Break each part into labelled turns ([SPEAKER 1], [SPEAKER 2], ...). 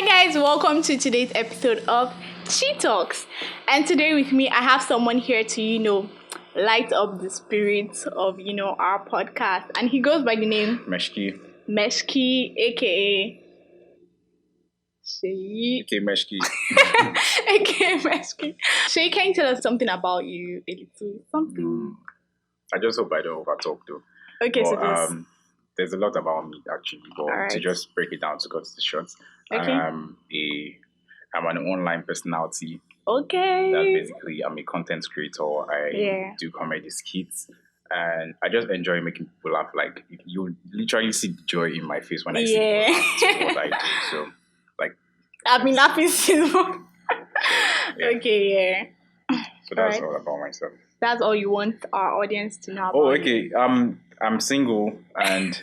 [SPEAKER 1] Hi guys, welcome to today's episode of ChiTalks. And today with me, I have someone here to, light up the spirit of, our podcast. And he goes by the name
[SPEAKER 2] Meshkiey.
[SPEAKER 1] Meshkiey, aka Shay.
[SPEAKER 2] Okay, Meshkiey.
[SPEAKER 1] aka Meshkiey. Shay, can you tell us something about you? A little something.
[SPEAKER 2] I just hope I don't overtalk though.
[SPEAKER 1] Okay,
[SPEAKER 2] But,
[SPEAKER 1] so this.
[SPEAKER 2] there's a lot about me actually, but
[SPEAKER 1] Alright.
[SPEAKER 2] to just break it down to cut it short,
[SPEAKER 1] Okay.
[SPEAKER 2] I'm an online personality.
[SPEAKER 1] Okay.
[SPEAKER 2] That basically I'm a content creator. I do comedy skits, and I just enjoy making people laugh. Like you literally see the joy in my face when I see people laugh. So what I do. So like
[SPEAKER 1] I've been laughing since.
[SPEAKER 2] yeah.
[SPEAKER 1] Okay, yeah.
[SPEAKER 2] So that's
[SPEAKER 1] Alright.
[SPEAKER 2] all about myself.
[SPEAKER 1] That's all you want our audience to know about.
[SPEAKER 2] Oh, okay. I'm single and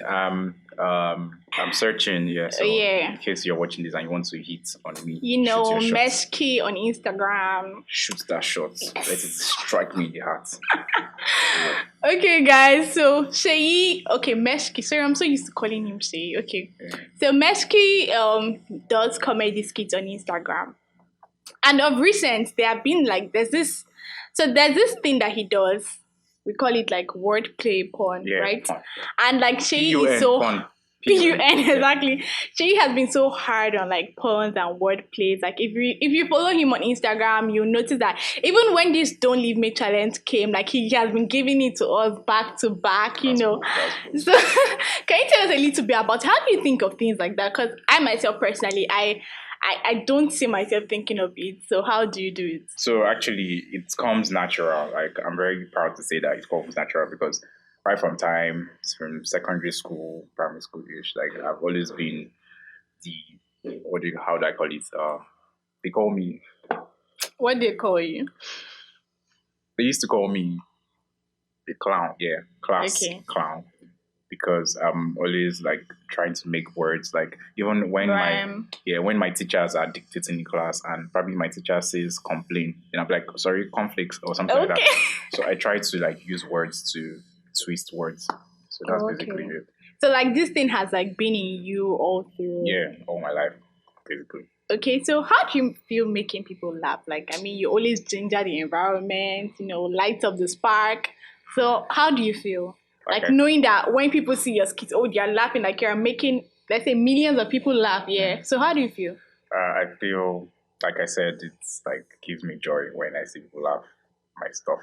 [SPEAKER 2] I'm searching. Yeah. So in case you're watching this and you want to hit on me, shoot your shot.
[SPEAKER 1] Meshkiey on Instagram.
[SPEAKER 2] Shoot that shot. Let it strike me in the heart.
[SPEAKER 1] Okay, guys. So Meshkiey. Sorry, I'm so used to calling him Shay. Okay.
[SPEAKER 2] Yeah.
[SPEAKER 1] So Meshkiey does comedy skits on Instagram, and of recent there have been there's this thing that he does. We call it like wordplay porn, right?
[SPEAKER 2] Fun.
[SPEAKER 1] And Shay
[SPEAKER 2] PUN,
[SPEAKER 1] is so
[SPEAKER 2] fun.
[SPEAKER 1] PUN, exactly. Shay has been so hard on puns and wordplays. If you follow him on Instagram, you'll notice that even when this Don't Leave Me challenge came, he has been giving it to us back to back,
[SPEAKER 2] That's cool.
[SPEAKER 1] So can you tell us a little bit about how do you think of things like that? Because I myself personally, I don't see myself thinking of it. So how do you do it?
[SPEAKER 2] So actually, it comes natural. I'm very proud to say that it comes natural because right from secondary school, primary school ish, I've always been how do I call it? They call me.
[SPEAKER 1] What do they call you?
[SPEAKER 2] They used to call me the clown. Yeah, class clown. Because I'm always trying to make words even when when my teachers are dictating in class and probably my teacher says complain, then I'm like, sorry, conflicts or something like that. So I try to use words to twist words. So that's basically it.
[SPEAKER 1] So this thing has been in you all through.
[SPEAKER 2] Yeah, all my life, basically.
[SPEAKER 1] Okay, so how do you feel making people laugh? You always ginger the environment, light up the spark. So how do you feel? Knowing that when people see your skits, they're laughing, you're making, let's say, millions of people laugh, yeah. So how do you feel?
[SPEAKER 2] I feel, like I said, it's gives me joy when I see people laugh my stuff.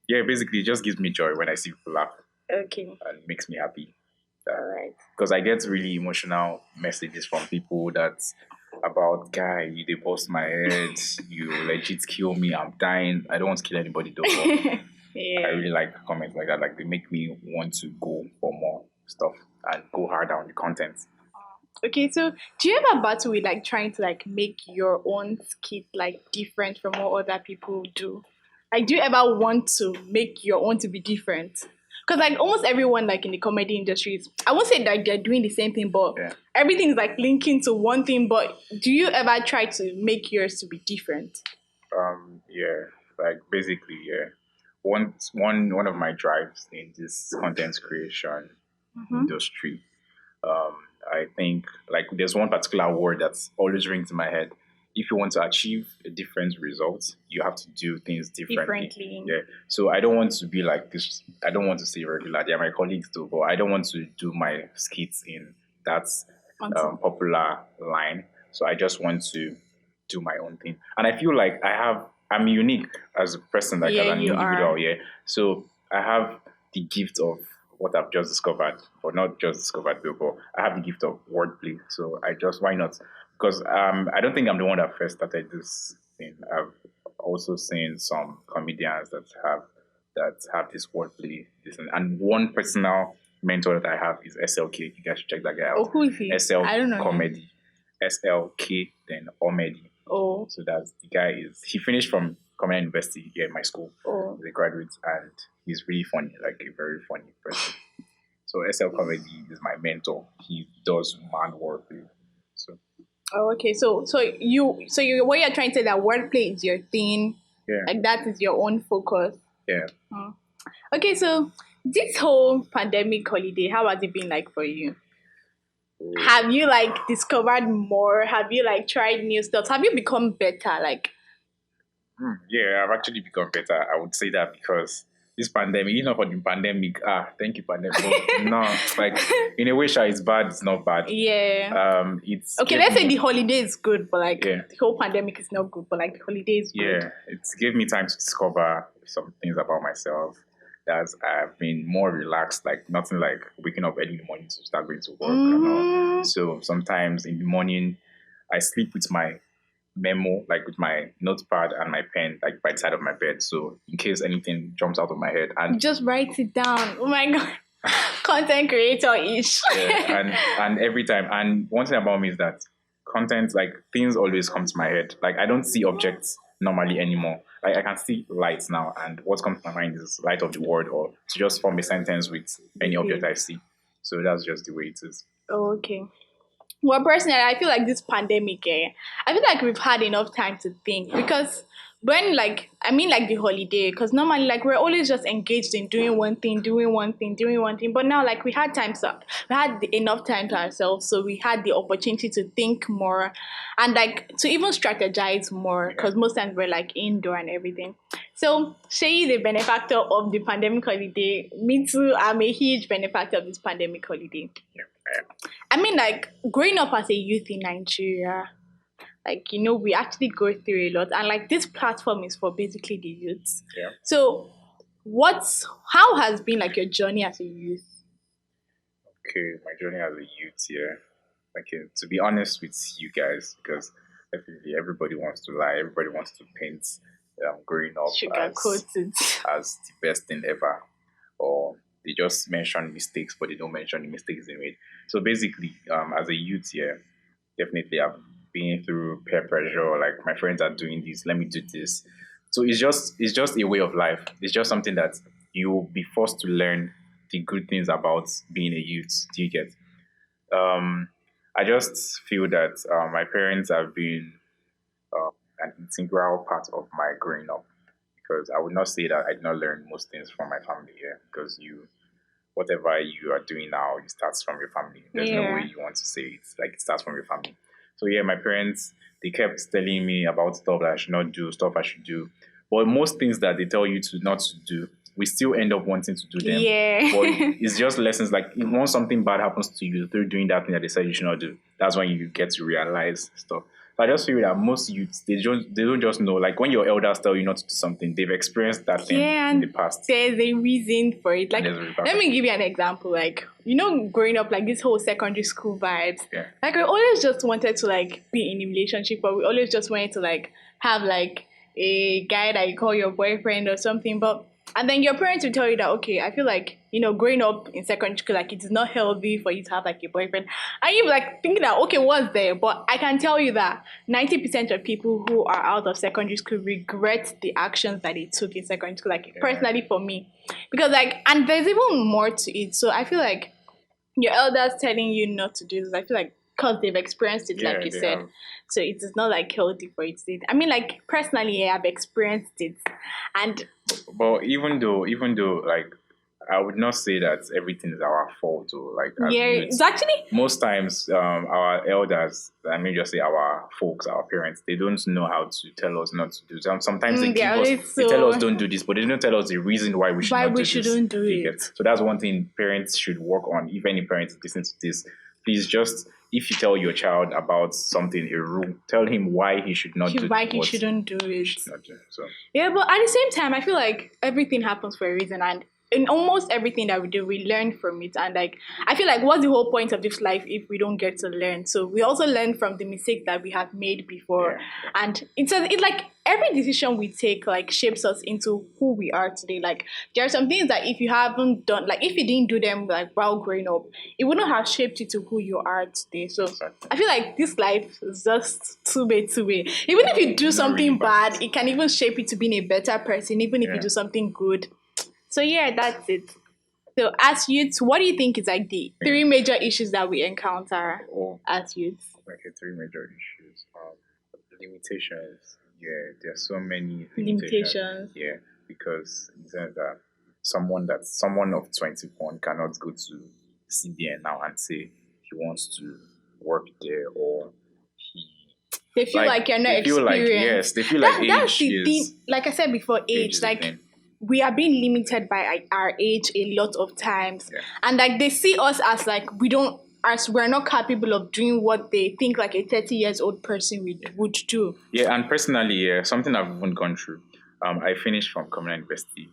[SPEAKER 2] Basically it just gives me joy when I see people laugh.
[SPEAKER 1] Okay.
[SPEAKER 2] And makes me happy.
[SPEAKER 1] Alright.
[SPEAKER 2] Because I get really emotional messages from people that's about, guy, you they bust my head, you legit kill me, I'm dying. I don't want to kill anybody though. I really like comments like that. They make me want to go for more stuff and go harder on the content.
[SPEAKER 1] Okay, so do you ever battle with trying to make your own skit different from what other people do? Do you ever want to make your own to be different? Because almost everyone in the comedy industry I won't say that they're doing the same thing, but everything's linking to one thing. But do you ever try to make yours to be different?
[SPEAKER 2] Basically, one of my drives in this content creation industry, I think there's one particular word that's always rings in my head. If you want to achieve a different result, you have to do things differently. Yeah. So I don't want to be like this. I don't want to say regular. They're my colleagues too, but I don't want to do my skits in that popular line. So I just want to do my own thing. And I feel I'm unique as a person, as an individual. Yeah. So I have the gift of what I've just discovered, or not just discovered, but I have the gift of wordplay. So why not? Because I don't think I'm the one that first started this thing. I've also seen some comedians that have this wordplay. And one personal mentor that I have is SLK. You guys should check that guy out.
[SPEAKER 1] Oh, who is he?
[SPEAKER 2] I don't know. Comedy. SLK, then Omedi.
[SPEAKER 1] Oh.
[SPEAKER 2] So that's the guy he finished from Comedy University here in my school.
[SPEAKER 1] Oh.
[SPEAKER 2] He's a graduate and he's really funny, a very funny person. So SL Comedy is my mentor. He does mad wordplay. So.
[SPEAKER 1] Oh, okay. So what you're trying to say that wordplay is your thing.
[SPEAKER 2] Yeah.
[SPEAKER 1] That is your own focus.
[SPEAKER 2] Yeah.
[SPEAKER 1] Okay, so this whole pandemic holiday, how has it been like for you? Have you like discovered more? Have you like tried new stuff? Have you become better? Like,
[SPEAKER 2] Yeah, I've actually become better. I would say that because this pandemic, for the pandemic, thank you, pandemic. But no, like in a way, sure, it's bad, it's not bad.
[SPEAKER 1] yeah.
[SPEAKER 2] It's
[SPEAKER 1] Okay,
[SPEAKER 2] gave
[SPEAKER 1] let's say
[SPEAKER 2] me,
[SPEAKER 1] the holiday is good, but like
[SPEAKER 2] yeah,
[SPEAKER 1] the whole pandemic is not good, but like the holiday is good.
[SPEAKER 2] yeah, it's gave me time to discover some things about myself. That I've been more relaxed, like nothing like waking up early in the morning to start going to work and all.
[SPEAKER 1] Mm,
[SPEAKER 2] So sometimes in the morning, I sleep with my memo, like with my notepad and my pen, like by the side of my bed. So in case anything jumps out of my head, and
[SPEAKER 1] just write it down. Oh my god. Content creator ish.
[SPEAKER 2] yeah, and every time, and one thing about me is that content, like things always come to my head. Like I don't see objects normally anymore. Like I can see lights now, and what comes to my mind is light of the word, or to just form a sentence with any object I see. So that's just the way it is.
[SPEAKER 1] Okay. Well, personally, I feel like this pandemic, I feel like we've had enough time to think because when, like, I mean, like the holiday, because normally, like, we're always just engaged in doing one thing, doing one thing, doing one thing. But now, like, we had enough time to ourselves, so we had the opportunity to think more and, like, to even strategize more
[SPEAKER 2] Yeah,
[SPEAKER 1] because most times we're, like, indoor and everything. So, Shay, the benefactor of the pandemic holiday. Me too, I'm a huge benefactor of this pandemic holiday.
[SPEAKER 2] yeah,
[SPEAKER 1] I mean, like growing up as a youth in Nigeria, like we actually go through a lot, and like this platform is for basically the youths.
[SPEAKER 2] yeah.
[SPEAKER 1] So, how has been like your journey as a youth?
[SPEAKER 2] Okay, my journey as a youth here. Okay, to be honest with you guys, because definitely everybody wants to lie, everybody wants to paint growing up
[SPEAKER 1] Sugar coated.
[SPEAKER 2] as the best thing ever, or they just mention mistakes, but they don't mention the mistakes they made. So basically, as a youth here, definitely I've been through peer pressure. Like my friends are doing this, let me do this. So it's just a way of life. It's just something that you'll be forced to learn the good things about being a youth. Do you get? Um, I just feel that my parents have been uh, an integral part of my growing up because I would not say that I did not learn most things from my family here because whatever you are doing now, it starts from your family. There's no way
[SPEAKER 1] Yeah.
[SPEAKER 2] you want to say it. Like it starts from your family. So yeah, my parents, they kept telling me about stuff that I should not do, stuff I should do. But most things that they tell you to not to do, we still end up wanting to do them. But
[SPEAKER 1] Yeah.
[SPEAKER 2] it's just lessons like once something bad happens to you through doing that thing that they said you should not do, that's when you get to realize stuff. So I just feel that most youths they don't just know. Like when your elders tell you not to do something, they've experienced that thing
[SPEAKER 1] Yeah,
[SPEAKER 2] in the
[SPEAKER 1] and
[SPEAKER 2] past,
[SPEAKER 1] there's a reason for it.
[SPEAKER 2] and
[SPEAKER 1] Like,
[SPEAKER 2] there's a
[SPEAKER 1] let me
[SPEAKER 2] repercussion.
[SPEAKER 1] give you an example. Like, growing up, like this whole secondary school vibes.
[SPEAKER 2] Yeah.
[SPEAKER 1] Like, I always just wanted to like be in a relationship, but we always just wanted to like have like a guy that you call your boyfriend or something. But and then your parents will tell you that okay, I feel like growing up in secondary school, like it is not healthy for you to have like a boyfriend. And you like thinking that okay, what's there? But I can tell you that 90% of people who are out of secondary school regret the actions that they took in secondary school. Like
[SPEAKER 2] Yeah.
[SPEAKER 1] personally for me, because like and there's even more to it. So I feel like your elders telling you not to do this. I feel like because they've experienced it, like
[SPEAKER 2] Yeah,
[SPEAKER 1] you
[SPEAKER 2] they
[SPEAKER 1] said,
[SPEAKER 2] have.
[SPEAKER 1] so it is not like healthy for you to do it. I mean, like personally, yeah, I've experienced it, and
[SPEAKER 2] But even though, like, I would not say that everything is our fault. Or like as
[SPEAKER 1] yeah, it's
[SPEAKER 2] youths,
[SPEAKER 1] actually
[SPEAKER 2] most times our elders, I mean, just say our folks, our parents, they don't know how to tell us not to do. Sometimes they
[SPEAKER 1] they're
[SPEAKER 2] give us,
[SPEAKER 1] always
[SPEAKER 2] they tell us
[SPEAKER 1] so
[SPEAKER 2] don't do this, but they don't tell us the reason why we should
[SPEAKER 1] why
[SPEAKER 2] not
[SPEAKER 1] we
[SPEAKER 2] do this.
[SPEAKER 1] shouldn't do
[SPEAKER 2] Do you
[SPEAKER 1] it.
[SPEAKER 2] get? So that's one thing parents should work on. If any parents listen to this, please just if you tell your child about something, a rule, tell him why he should not do
[SPEAKER 1] Why he
[SPEAKER 2] what
[SPEAKER 1] shouldn't do
[SPEAKER 2] he
[SPEAKER 1] it.
[SPEAKER 2] should not do. So
[SPEAKER 1] Yeah, but at the same time, I feel like everything happens for a reason, and in almost everything that we do, we learn from it. And like, I feel like what's the whole point of this life if we don't get to learn? So we also learn from the mistakes that we have made before,
[SPEAKER 2] yeah, yeah.
[SPEAKER 1] and it's like every decision we take like shapes us into who we are today. Like there are some things that if you haven't done, like if you didn't do them like while growing up, it wouldn't have shaped you to who you are today. So
[SPEAKER 2] Exactly.
[SPEAKER 1] I feel like this life is just two way. Even if you do
[SPEAKER 2] It's not really
[SPEAKER 1] something
[SPEAKER 2] balanced.
[SPEAKER 1] bad, it can even shape you to being a better person, even if you
[SPEAKER 2] Yeah.
[SPEAKER 1] do something good. So yeah, that's it. So as youths, what do you think is like the
[SPEAKER 2] Yeah.
[SPEAKER 1] three major issues that we encounter
[SPEAKER 2] Oh,
[SPEAKER 1] as youths?
[SPEAKER 2] okay, three major issues. Limitations. Yeah, there's so many limitations.
[SPEAKER 1] Limitations.
[SPEAKER 2] Yeah, because in the sense that someone of 21 cannot go to CBN now and say he wants to work there, or he
[SPEAKER 1] They feel
[SPEAKER 2] like
[SPEAKER 1] like you're not
[SPEAKER 2] they feel like, yes,
[SPEAKER 1] experienced.
[SPEAKER 2] they feel like
[SPEAKER 1] That's
[SPEAKER 2] age
[SPEAKER 1] the
[SPEAKER 2] is
[SPEAKER 1] thing. Like I said before,
[SPEAKER 2] age
[SPEAKER 1] age.
[SPEAKER 2] is a
[SPEAKER 1] Like
[SPEAKER 2] thing.
[SPEAKER 1] we are being limited by our age a lot of times,
[SPEAKER 2] Yeah.
[SPEAKER 1] and like they see us as like we're not capable of doing what they think like a 30 years old person would do.
[SPEAKER 2] Yeah, and personally, yeah, something I've even gone through. I finished from Communal University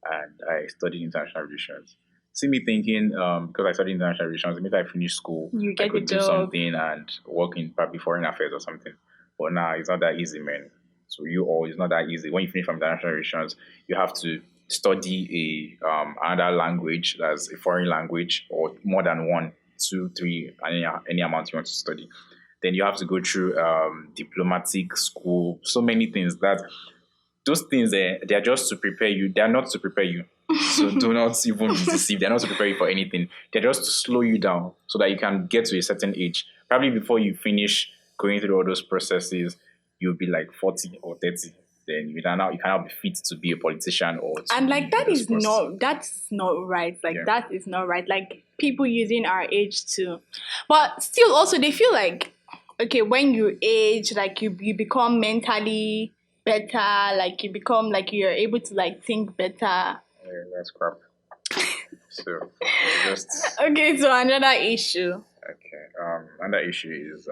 [SPEAKER 2] and I studied international relations. See me thinking, because I studied international relations, maybe I finished school,
[SPEAKER 1] You
[SPEAKER 2] I
[SPEAKER 1] get a
[SPEAKER 2] could do
[SPEAKER 1] job.
[SPEAKER 2] something and work in probably foreign affairs or something. But now it's not that easy, man. So you all, it's not that easy. When you finish from international relations, you have to study a another language, that's a foreign language, or more than one, two, three, any amount you want to study. Then you have to go through diplomatic school, so many things that those things they are just to prepare you. They are not to prepare you. So do not even be deceived. They're not to prepare you for anything. They're just to slow you down so that you can get to a certain age. Probably before you finish going through all those processes, you'll be like 40 or 30. Then you cannot be fit to be a politician or to
[SPEAKER 1] And
[SPEAKER 2] be
[SPEAKER 1] like
[SPEAKER 2] in those posts.
[SPEAKER 1] that's not right. Like
[SPEAKER 2] Yeah.
[SPEAKER 1] that is not right. Like people using our age to, but still also they feel like okay, when you age, like you become mentally better, like you become like you're able to like think better.
[SPEAKER 2] Yeah, that's crap. So just
[SPEAKER 1] Okay, so another issue.
[SPEAKER 2] okay. Another issue is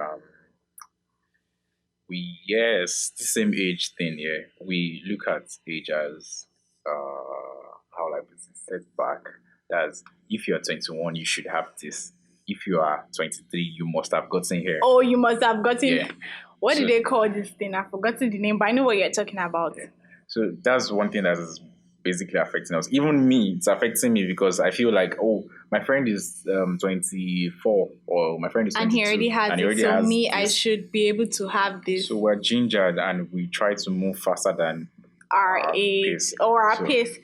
[SPEAKER 2] we, yes, the same age thing. Yeah, we look at age as how like it's setback. That's if you're 21, you should have this. If you are 23, you must have gotten here.
[SPEAKER 1] Oh, you must have gotten.
[SPEAKER 2] Yeah.
[SPEAKER 1] What
[SPEAKER 2] So
[SPEAKER 1] did they call this thing? I've forgotten the name, but I know what you're talking about.
[SPEAKER 2] yeah. So that's one thing that is basically affecting us. Even me, it's affecting me because I feel like, oh, my friend is 24 or my friend is
[SPEAKER 1] And
[SPEAKER 2] 22
[SPEAKER 1] he already has
[SPEAKER 2] and he
[SPEAKER 1] it.
[SPEAKER 2] already
[SPEAKER 1] So
[SPEAKER 2] has
[SPEAKER 1] me, I
[SPEAKER 2] this.
[SPEAKER 1] should be able to have this.
[SPEAKER 2] So we're gingered and we try to move faster than
[SPEAKER 1] Our
[SPEAKER 2] our
[SPEAKER 1] age
[SPEAKER 2] pace.
[SPEAKER 1] or our
[SPEAKER 2] So
[SPEAKER 1] pace.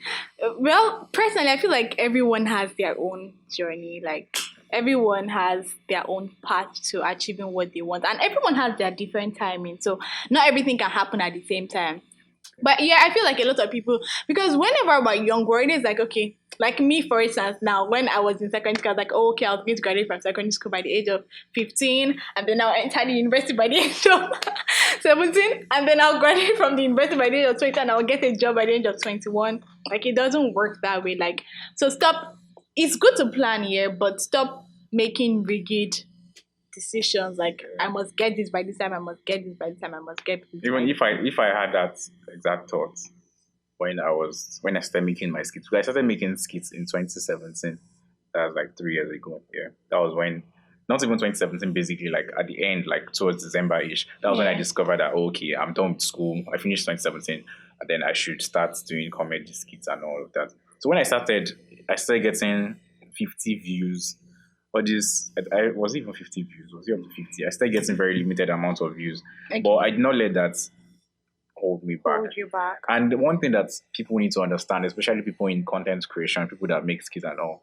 [SPEAKER 1] Well, personally, I feel like everyone has their own journey. Like everyone has their own path to achieving what they want, and everyone has their different timing. So not everything can happen at the same time. But yeah, I feel like a lot of people, because whenever we're young, we're always like, okay, like me, for instance, now when I was in secondary school, I was like, oh, okay, I was going to graduate from secondary school by the age of 15, and then I'll enter the university by the age of 17, and then I'll graduate from the university by the age of 20, and I'll get a job by the age of 21. Like, it doesn't work that way. Like, so stop. It's good to plan here, but stop making rigid decisions like I must get this by this time, I must get this by this time, I must get this.
[SPEAKER 2] even if I had that exact thought when I started making my skits, because I started making skits in 2017. That was like 3 years ago. Yeah, that was when, not even 2017, basically like at the end, like towards December ish. That was when I
[SPEAKER 1] Yeah.
[SPEAKER 2] discovered that, okay, I'm done with school. I finished 2017, and then I should start doing comedy skits and all of that. So when I started getting 50 views. Or this, I was it even 50 views. Was it up to 50? I started getting very limited amount of views,
[SPEAKER 1] Okay.
[SPEAKER 2] but I did not let that hold me back.
[SPEAKER 1] Hold you back.
[SPEAKER 2] And the one thing that people need to understand, especially people in content creation, people that make skits and all,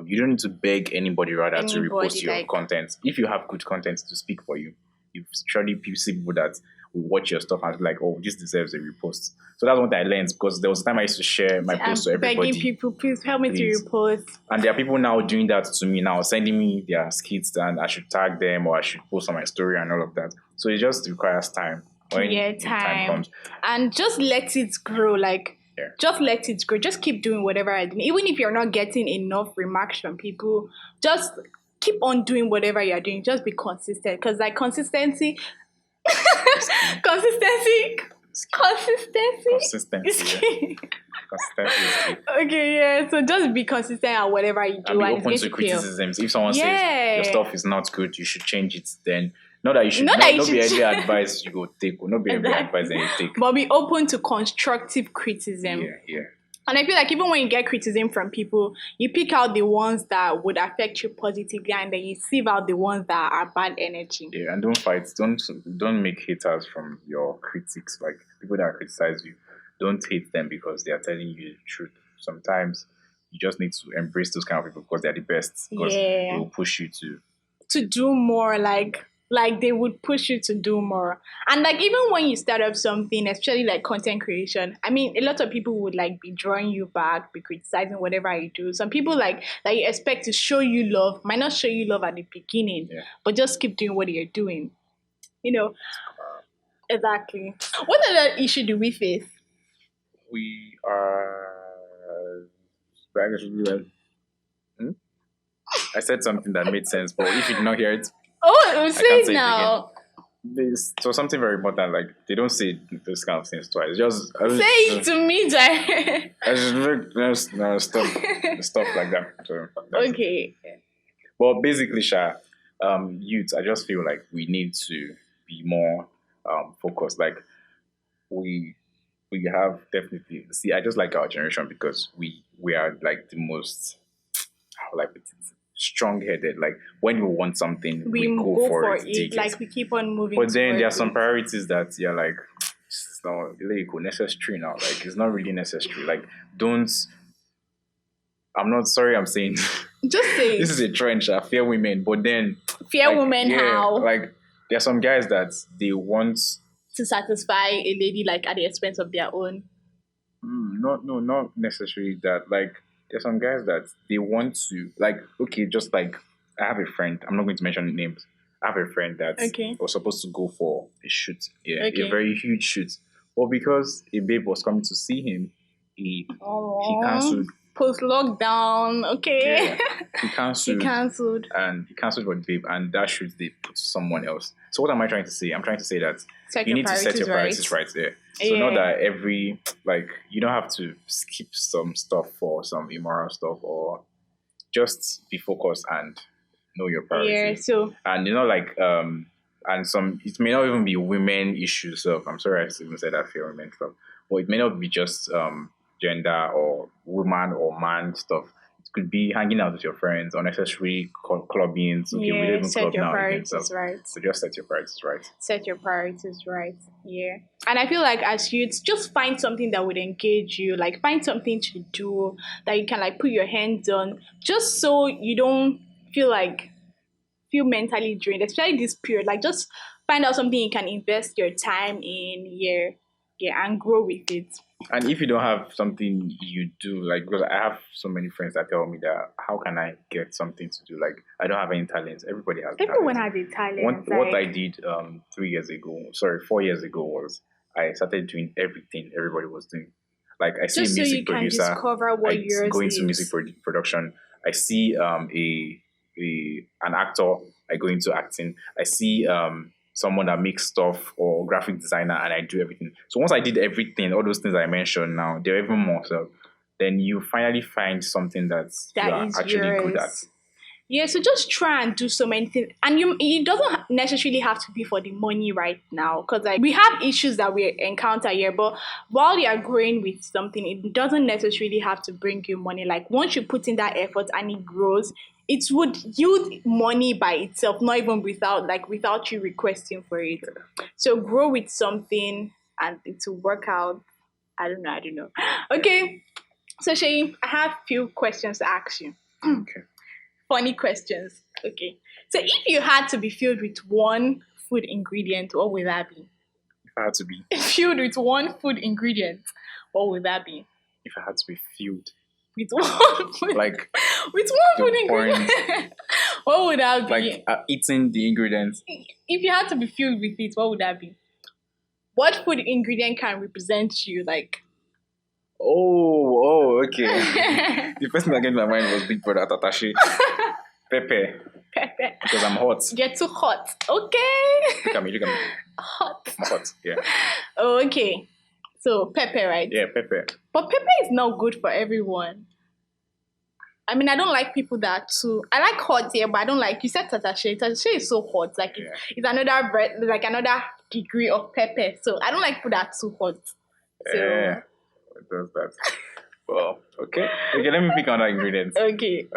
[SPEAKER 2] you don't need to beg anybody rather to repost your
[SPEAKER 1] like-
[SPEAKER 2] content. If you have good content to speak for you, you surely see people that will watch your stuff and be like, oh, this deserves a repost. So that's what I learned, because there was a time I used to share my posts to
[SPEAKER 1] I'm
[SPEAKER 2] everybody.
[SPEAKER 1] begging people, please help me
[SPEAKER 2] Please.
[SPEAKER 1] to repost.
[SPEAKER 2] And there are people now doing that to me now, sending me their skits and I should tag them or I should post on my story and all of that. So it just requires time. When
[SPEAKER 1] Yeah,
[SPEAKER 2] the time
[SPEAKER 1] time.
[SPEAKER 2] comes.
[SPEAKER 1] And just let it grow. Like,
[SPEAKER 2] Yeah.
[SPEAKER 1] just let it grow. Just keep doing whatever you're doing. Even if you're not getting enough remarks from people, just keep on doing whatever you're doing. Just be consistent. Because, like, consistency, consistency, consistency.
[SPEAKER 2] Consistency.
[SPEAKER 1] is
[SPEAKER 2] Yeah.
[SPEAKER 1] key.
[SPEAKER 2] Consistency is key.
[SPEAKER 1] Okay, yeah. So just be consistent at whatever you do.
[SPEAKER 2] And be
[SPEAKER 1] And
[SPEAKER 2] open
[SPEAKER 1] it's
[SPEAKER 2] to
[SPEAKER 1] going to pay off.
[SPEAKER 2] criticisms. If someone says
[SPEAKER 1] Yeah.
[SPEAKER 2] your stuff is not good, you should change it, then not that you should
[SPEAKER 1] Not
[SPEAKER 2] not,
[SPEAKER 1] that you
[SPEAKER 2] not be
[SPEAKER 1] should-
[SPEAKER 2] every advice you go take, or not be every
[SPEAKER 1] Exactly.
[SPEAKER 2] advice that you take.
[SPEAKER 1] But be open to constructive criticism.
[SPEAKER 2] Yeah.
[SPEAKER 1] And I feel like even when you get criticism from people, you pick out the ones that would affect you positively, and then you sieve out the ones that are bad energy.
[SPEAKER 2] Yeah, and don't fight. Don't make haters from your critics, like people that criticize you. Don't hate them because they are telling you the truth. Sometimes you just need to embrace those kind of people because they're the best. Because
[SPEAKER 1] Yeah.
[SPEAKER 2] they will push you to.
[SPEAKER 1] To do more, like Like they would push you to do more. And like even when you start up something, especially like content creation, I mean a lot of people would like be drawing you back, be criticizing whatever you do. Some people like that you expect to show you love might not show you love at the beginning,
[SPEAKER 2] Yeah.
[SPEAKER 1] but just keep doing what you're doing. You know, exactly. What other issue do we face?
[SPEAKER 2] We are. Hmm? I said something that made sense, but if you did not hear it,
[SPEAKER 1] Oh,
[SPEAKER 2] I can't
[SPEAKER 1] say it
[SPEAKER 2] say it again.
[SPEAKER 1] now.
[SPEAKER 2] This so something very important. Like they don't say those kind of things twice. Just
[SPEAKER 1] Say it to me, Jai.
[SPEAKER 2] I just no, stuff like that. So that's it.
[SPEAKER 1] Okay.
[SPEAKER 2] But basically, Sha, youth, I just feel like we need to be more focused. Like we we have definitely see. I just like our generation because we are like the most how like strong headed. Like when we want something,
[SPEAKER 1] We
[SPEAKER 2] we go
[SPEAKER 1] go
[SPEAKER 2] for
[SPEAKER 1] for
[SPEAKER 2] it.
[SPEAKER 1] it. Like we keep on moving.
[SPEAKER 2] But then there are
[SPEAKER 1] towards
[SPEAKER 2] some
[SPEAKER 1] it.
[SPEAKER 2] priorities that you're like, it's not really necessary now. Like it's not really necessary. Like don't. I'm not sorry. I'm saying
[SPEAKER 1] Just say
[SPEAKER 2] this is a trend. I fear women, but then
[SPEAKER 1] fear
[SPEAKER 2] like
[SPEAKER 1] women
[SPEAKER 2] yeah,
[SPEAKER 1] how
[SPEAKER 2] like there are some guys that they want.
[SPEAKER 1] to satisfy a lady like at the expense of their own.
[SPEAKER 2] Not necessarily that. Like there's some guys that they want to like. Okay, just like I have a friend. I'm not going to mention names. I have a friend that
[SPEAKER 1] Okay.
[SPEAKER 2] was supposed to go for a shoot. Yeah,
[SPEAKER 1] Okay.
[SPEAKER 2] a very huge shoot. But because a babe was coming to see him, he cancelled.
[SPEAKER 1] Post lockdown. Okay.
[SPEAKER 2] Yeah, he
[SPEAKER 1] He
[SPEAKER 2] cancelled.
[SPEAKER 1] cancelled.
[SPEAKER 2] And he cancelled for the babe, and that shoot they put someone else. So what am I trying to say? I'm trying to say that
[SPEAKER 1] Set
[SPEAKER 2] you
[SPEAKER 1] your
[SPEAKER 2] need to set your priorities
[SPEAKER 1] right.
[SPEAKER 2] right there. So
[SPEAKER 1] Yeah.
[SPEAKER 2] not that every like you don't have to skip some stuff for some immoral stuff, or just be focused and know your
[SPEAKER 1] Yeah.
[SPEAKER 2] priorities.
[SPEAKER 1] So
[SPEAKER 2] And like and some it may not even be women issues. So I'm sorry I even said that for women stuff, but it may not be just gender or woman or man stuff. It could be hanging out with your friends, unnecessary clubbing. Okay, we
[SPEAKER 1] yeah,
[SPEAKER 2] don't even
[SPEAKER 1] set
[SPEAKER 2] club
[SPEAKER 1] your
[SPEAKER 2] now again.
[SPEAKER 1] priorities
[SPEAKER 2] So,
[SPEAKER 1] right.
[SPEAKER 2] so just set your priorities right.
[SPEAKER 1] Set your priorities right. Yeah. And I feel like as youths, just find something that would engage you. Like find something to do that you can like put your hands on, just so you don't feel like feel mentally drained, especially this period. Like just find out something you can invest your time in, yeah, yeah, and grow with it.
[SPEAKER 2] And if you don't have something you do, like because I have so many friends that tell me that how can I get something to do? Like I don't have any talents. Everybody has
[SPEAKER 1] Everyone
[SPEAKER 2] talent.
[SPEAKER 1] has a talent.
[SPEAKER 2] What I
[SPEAKER 1] Like
[SPEAKER 2] did 3 years ago, sorry, 4 years ago was I started doing everything everybody was doing. Like I see a
[SPEAKER 1] just so
[SPEAKER 2] music
[SPEAKER 1] you can
[SPEAKER 2] producer,
[SPEAKER 1] discover what
[SPEAKER 2] I
[SPEAKER 1] yours
[SPEAKER 2] go into music
[SPEAKER 1] is.
[SPEAKER 2] production. I see an actor, I go into acting. I see someone that makes stuff or graphic designer, and I do everything. So once I did everything, all those things I mentioned now, there are even more. So then you finally find something that you
[SPEAKER 1] That
[SPEAKER 2] are
[SPEAKER 1] is
[SPEAKER 2] actually good at.
[SPEAKER 1] yours. Yeah, so just try and do so many things, and it doesn't necessarily have to be for the money right now, because like we have issues that we encounter here. But while you are growing with something, it doesn't necessarily have to bring you money. Like once you put in that effort and it grows, it would yield money by itself, not even without you requesting for it. So grow with something, and it will work out. I don't know. Okay, so Shay, I have few questions to ask you.
[SPEAKER 2] Okay.
[SPEAKER 1] Funny questions. Okay. So if you had to be filled with one food ingredient, what would that be?
[SPEAKER 2] If I had to be,
[SPEAKER 1] Filled with one food ingredient, what would that be?
[SPEAKER 2] if I had to be filled,
[SPEAKER 1] With one food,
[SPEAKER 2] like
[SPEAKER 1] with one food
[SPEAKER 2] the point,
[SPEAKER 1] ingredient, what would that be?
[SPEAKER 2] like eating the ingredients.
[SPEAKER 1] If you had to be filled with it, what would that be? What food ingredient can represent you? Like,
[SPEAKER 2] Okay. The first thing that came to my mind was Big Brother Tatashi. Pepper,
[SPEAKER 1] pepper.
[SPEAKER 2] because I'm hot.
[SPEAKER 1] You're too hot. Okay.
[SPEAKER 2] Look at me.
[SPEAKER 1] Hot.
[SPEAKER 2] I'm hot. Yeah.
[SPEAKER 1] Okay. So pepper, right?
[SPEAKER 2] Yeah, pepper.
[SPEAKER 1] But pepper is not good for everyone. I mean, I don't like people that are too. I like hot here, but I don't like. You said tatashe. Tatashe is so hot. Like
[SPEAKER 2] Yeah.
[SPEAKER 1] it's another like another degree of pepper. So I don't like people that are too hot. So
[SPEAKER 2] Yeah. What does that? Well, okay. Okay, let me pick another ingredient.
[SPEAKER 1] okay,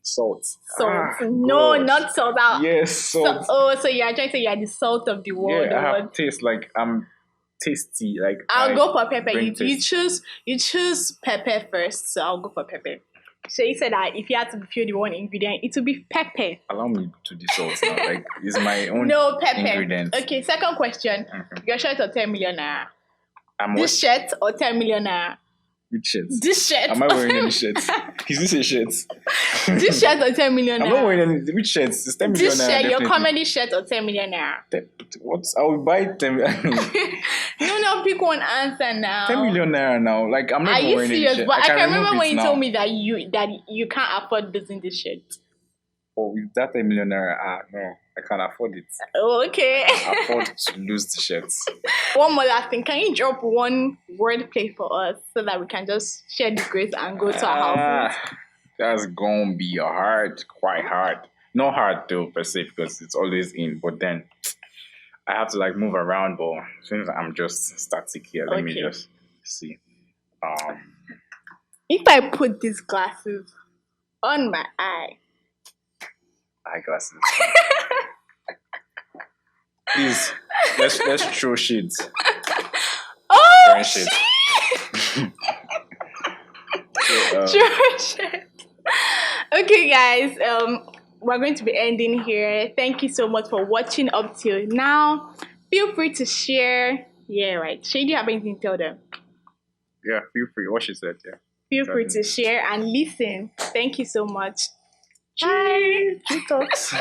[SPEAKER 2] Salt.
[SPEAKER 1] salt. No,
[SPEAKER 2] God.
[SPEAKER 1] not salt.
[SPEAKER 2] Yes,
[SPEAKER 1] So,
[SPEAKER 2] salt.
[SPEAKER 1] so you are trying to say you are the salt of the world.
[SPEAKER 2] Yeah, I
[SPEAKER 1] or
[SPEAKER 2] have
[SPEAKER 1] what?
[SPEAKER 2] taste. Like I'm tasty. Like
[SPEAKER 1] I'll
[SPEAKER 2] I
[SPEAKER 1] go for pepper.
[SPEAKER 2] bring
[SPEAKER 1] You
[SPEAKER 2] taste.
[SPEAKER 1] choose pepper first. So I'll go for pepper. So you said that if you had to feel the one ingredient, it would be pepper.
[SPEAKER 2] Allow me to do salt now. Like, it's my own
[SPEAKER 1] No pepper.
[SPEAKER 2] ingredient.
[SPEAKER 1] Okay, second question. Your shirt or 10 million naira? This shirt or 10 million naira?
[SPEAKER 2] Which shirts?
[SPEAKER 1] This shirt.
[SPEAKER 2] Am I wearing any shirts? Is this a shirt?
[SPEAKER 1] This shirt or 10 million naira?
[SPEAKER 2] I'm not wearing any. Which shirts? It's 10 million
[SPEAKER 1] This
[SPEAKER 2] naira.
[SPEAKER 1] shirt, your
[SPEAKER 2] Definitely.
[SPEAKER 1] comedy shirt or 10 million naira?
[SPEAKER 2] What? I will buy 10.
[SPEAKER 1] No, pick one answer now.
[SPEAKER 2] 10 million naira now. Like, I'm not
[SPEAKER 1] Are
[SPEAKER 2] even
[SPEAKER 1] you
[SPEAKER 2] wearing any
[SPEAKER 1] serious?
[SPEAKER 2] shirt.
[SPEAKER 1] But I can
[SPEAKER 2] remove
[SPEAKER 1] remember when
[SPEAKER 2] it
[SPEAKER 1] you
[SPEAKER 2] now.
[SPEAKER 1] told me that you can't afford losing this shirt.
[SPEAKER 2] Oh, with that 10 million naira, no, I can't afford it.
[SPEAKER 1] Oh, okay.
[SPEAKER 2] I afford to lose the shirts.
[SPEAKER 1] One more last thing. Can you drop one word play for us so that we can just share the grace and go to our house?
[SPEAKER 2] That's gonna be quite hard. Not hard though per se because it's always in, but then I have to like move around. But since I'm just static here, let me just see.
[SPEAKER 1] If I put these glasses on my
[SPEAKER 2] eyeglasses. Please, let's throw shades.
[SPEAKER 1] Oh,
[SPEAKER 2] shades.
[SPEAKER 1] Throw shades. Okay, guys. We're going to be ending here. Thank you so much for watching up till now. Feel free to share. Yeah, right. Shay, do you have anything to tell them?
[SPEAKER 2] Yeah, feel free. What she said, yeah.
[SPEAKER 1] Feel free to share and listen. Thank you so much. Bye.
[SPEAKER 2] ChiTalks.